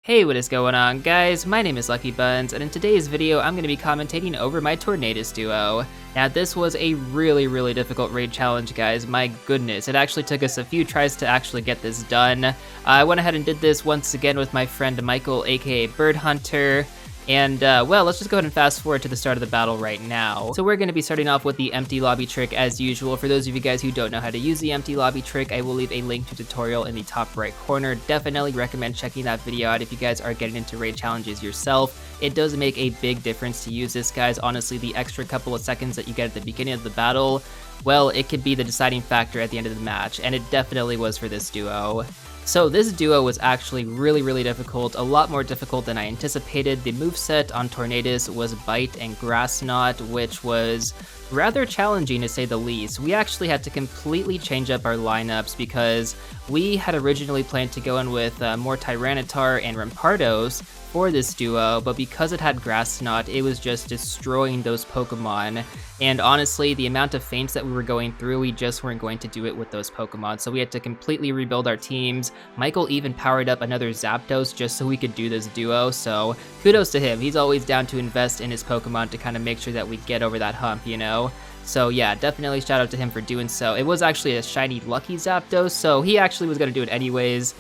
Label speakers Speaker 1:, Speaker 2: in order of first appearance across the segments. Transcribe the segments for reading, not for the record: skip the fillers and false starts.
Speaker 1: Hey, what is going on, guys? My name is LuckyBunz, and in today's video, I'm going to be commentating over my Tornadus Duo. Now, this was a really difficult raid challenge, guys. My goodness, it actually took us a few tries to actually get this done. I went ahead and did this once again with my friend Michael, aka Bird Hunter. And, well, let's just go ahead and fast forward to the start of the battle right now. So we're going to be starting off with the empty lobby trick as usual. For those of you guys who don't know how to use the empty lobby trick, I will leave a link to tutorial in the top right corner. Definitely recommend checking that video out if you guys are getting into raid challenges yourself. It does make a big difference to use this, guys. Honestly, the extra couple of seconds that you get at the beginning of the battle, well, it could be the deciding factor at the end of the match, and it definitely was for this duo. So this duo was actually really difficult, a lot more difficult than I anticipated. The moveset on Tornadus was Bite and Grass Knot, which was rather challenging to say the least. We actually had to completely change up our lineups because we had originally planned to go in with more Tyranitar and Rampardos for this duo, but because it had Grass Knot, it was just destroying those Pokemon. And honestly, the amount of feints that we were going through, we just weren't going to do it with those Pokemon, so we had to completely rebuild our teams. Michael even powered up another Zapdos just so we could do this duo, so kudos to him. He's always down to invest in his Pokemon to kind of make sure that we get over that hump, you know? So yeah, definitely shout out to him for doing so. It was actually a shiny Lucky Zapdos, so he actually was going to do it anyways.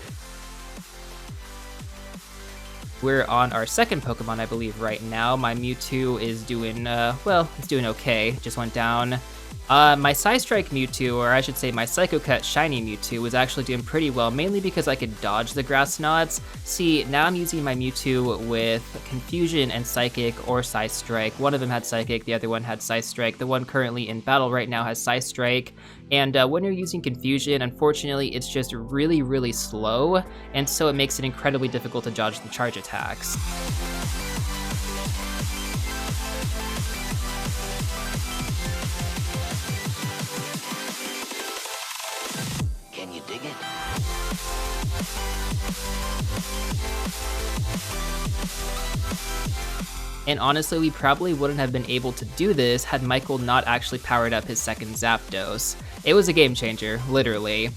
Speaker 1: We're on our second Pokemon, I believe, right now. My Mewtwo is doing, well, it's doing okay. Just went down. My Psystrike Mewtwo, or I should say my Psycho Cut Shiny Mewtwo, was actually doing pretty well, mainly because I could dodge the Grass Knots. See, now I'm using my Mewtwo with Confusion and Psychic or Psystrike. One of them had Psychic, the other one had Psystrike. The one currently in battle right now has Psystrike. And when you're using Confusion, unfortunately, it's just really slow, and so it makes it incredibly difficult to dodge the charge attacks.
Speaker 2: Can you dig it?
Speaker 1: And honestly, we probably wouldn't have been able to do this had Michael not actually powered up his second Zapdos. It was a game changer, literally.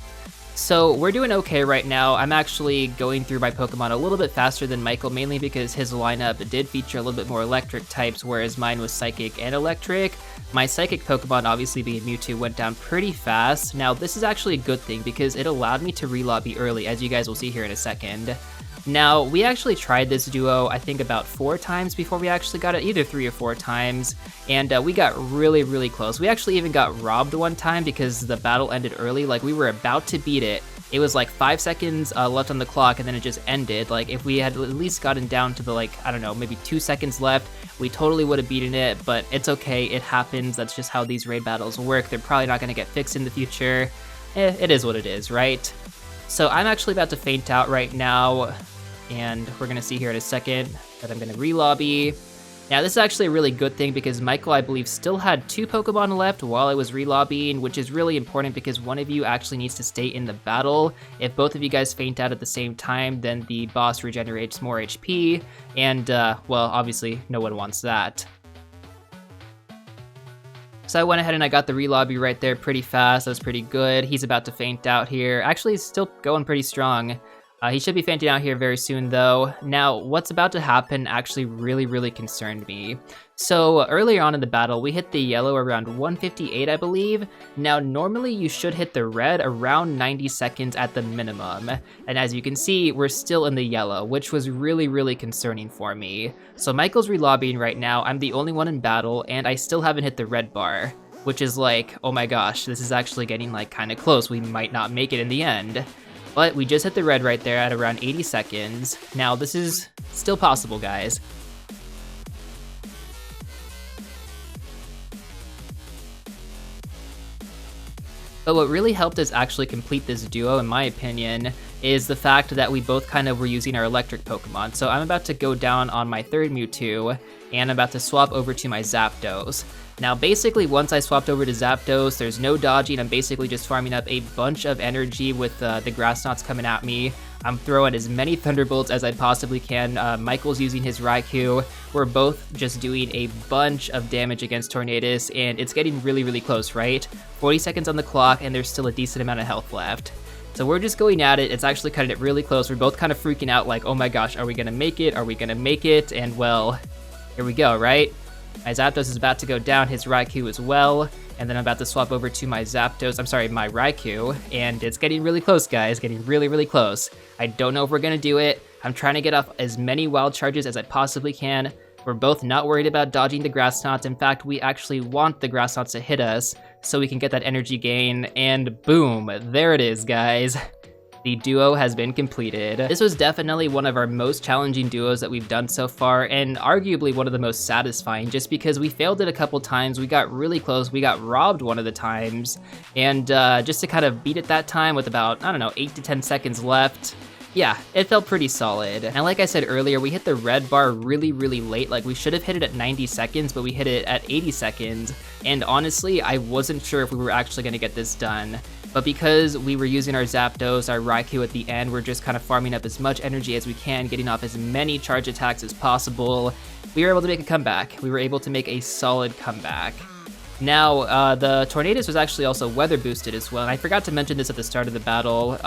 Speaker 1: So we're doing okay right now. I'm actually going through my Pokemon a little bit faster than Michael, mainly because his lineup did feature a little bit more electric types, whereas mine was Psychic and Electric. My Psychic Pokemon, obviously being Mewtwo, went down pretty fast. Now, this is actually a good thing because it allowed me to relobby early, as you guys will see here in a second. Now, we actually tried this duo, I think about 4 times before we actually got it, either 3 or 4 times, and we got really close. We actually even got robbed one time because the battle ended early. Like, we were about to beat it. It was like 5 seconds left on the clock, and then it just ended. Like, if we had at least gotten down to the, like, I don't know, maybe 2 seconds left, we totally would have beaten it, but it's okay, it happens. That's just how these raid battles work. They're probably not going to get fixed in the future. It is what it is, right? So I'm actually about to faint out right now, and we're going to see here in a second that I'm going to relobby. Now, this is actually a really good thing because Michael, I believe, still had 2 Pokemon left while I was relobbying, which is really important because one of you actually needs to stay in the battle. If both of you guys faint out at the same time, then the boss regenerates more HP, and, well, obviously, no one wants that. So I went ahead and I got the relobby right there pretty fast. That was pretty good. He's about to faint out here. Actually, he's still going pretty strong. He should be fainting out here very soon, though. Now, what's about to happen actually really concerned me. So, earlier on in the battle, we hit the yellow around 158, I believe. Now, normally you should hit the red around 90 seconds at the minimum. And as you can see, we're still in the yellow, which was really concerning for me. So Michael's relobbying right now. I'm the only one in battle, and I still haven't hit the red bar, which is like, oh my gosh, this is actually getting like kind of close. We might not make it in the end. But we just hit the red right there at around 80 seconds. Now, this is still possible, guys. But what really helped us actually complete this duo, in my opinion, is the fact that we both kind of were using our electric Pokemon. So I'm about to go down on my third Mewtwo, and I'm about to swap over to my Zapdos. Now, basically, once I swapped over to Zapdos, there's no dodging. I'm basically just farming up a bunch of energy with the Grass Knots coming at me. I'm throwing as many Thunderbolts as I possibly can. Michael's using his Raikou. We're both just doing a bunch of damage against Tornadus, and it's getting really close, right? 40 seconds on the clock, and there's still a decent amount of health left. So we're just going at it. It's actually cutting it really close. We're both kind of freaking out like, oh my gosh, are we gonna make it? Are we gonna make it? And well, here we go, right? My Zapdos is about to go down, his Raikou as well. And then I'm about to swap over to my my Raikou. And it's getting really close, guys, getting really, really close. I don't know if we're gonna do it. I'm trying to get off as many wild charges as I possibly can. We're both not worried about dodging the grass knots. In fact, we actually want the grass knots to hit us so we can get that energy gain, and boom, there it is, guys. The duo has been completed. This was definitely one of our most challenging duos that we've done so far, and arguably one of the most satisfying, just because we failed it a couple times, we got really close, we got robbed one of the times, and just to kind of beat it that time with about, I don't know, 8 to 10 seconds left, yeah, it felt pretty solid. And like I said earlier, we hit the red bar really, really late. Like, we should have hit it at 90 seconds, but we hit it at 80 seconds. And honestly, I wasn't sure if we were actually gonna get this done. But because we were using our Zapdos, our Raikou at the end, we're just kind of farming up as much energy as we can, getting off as many charge attacks as possible. We were able to make a comeback. We were able to make a solid comeback. Now, the Tornadus was actually also weather boosted as well, and I forgot to mention this at the start of the battle.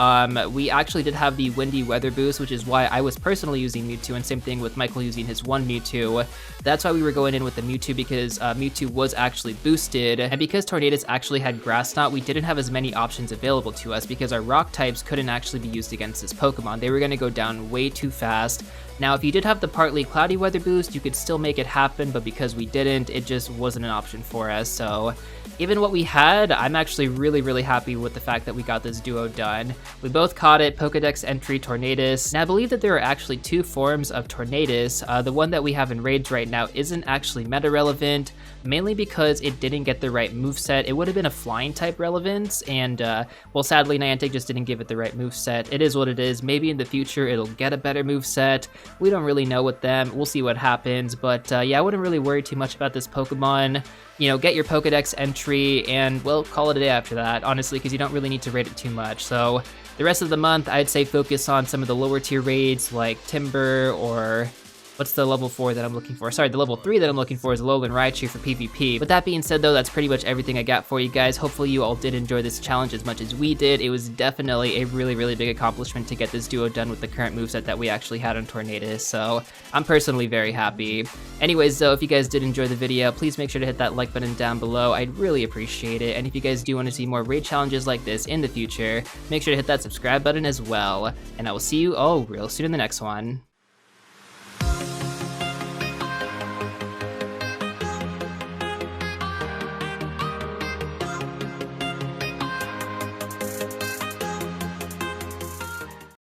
Speaker 1: We actually did have the windy weather boost, which is why I was personally using Mewtwo, and same thing with Michael using his one Mewtwo. That's why we were going in with the Mewtwo, because Mewtwo was actually boosted, and because Tornadus actually had Grass Knot, we didn't have as many options available to us, because our rock types couldn't actually be used against this Pokemon. They were going to go down way too fast. Now, if you did have the partly cloudy weather boost, you could still make it happen, but because we didn't, it just wasn't an option for us. So given what we had, I'm actually really, really happy with the fact that we got this duo done. We both caught it, Pokedex entry Tornadus. Now, I believe that there are actually two forms of Tornadus. The one that we have in raids right now isn't actually meta relevant, mainly because it didn't get the right moveset. It would have been a flying type relevance, and well, sadly, Niantic just didn't give it the right moveset. It is what it is. Maybe in the future it'll get a better moveset. We don't really know with them. We'll see what happens, but yeah, I wouldn't really worry too much about this Pokemon. You know, get your Pokedex entry, and we'll call it a day after that, honestly, because you don't really need to raid it too much. So the rest of the month, I'd say focus on some of the lower tier raids like Timber, or what's the level 4 that I'm looking for? Sorry, the level 3 that I'm looking for is Alolan Raichu for PvP. With that being said though, that's pretty much everything I got for you guys. Hopefully you all did enjoy this challenge as much as we did. It was definitely a really, really big accomplishment to get this duo done with the current moveset that we actually had on Tornadus, so I'm personally very happy. Anyways though, if you guys did enjoy the video, please make sure to hit that like button down below. I'd really appreciate it, and if you guys do want to see more raid challenges like this in the future, make sure to hit that subscribe button as well, and I will see you all real soon in the next one.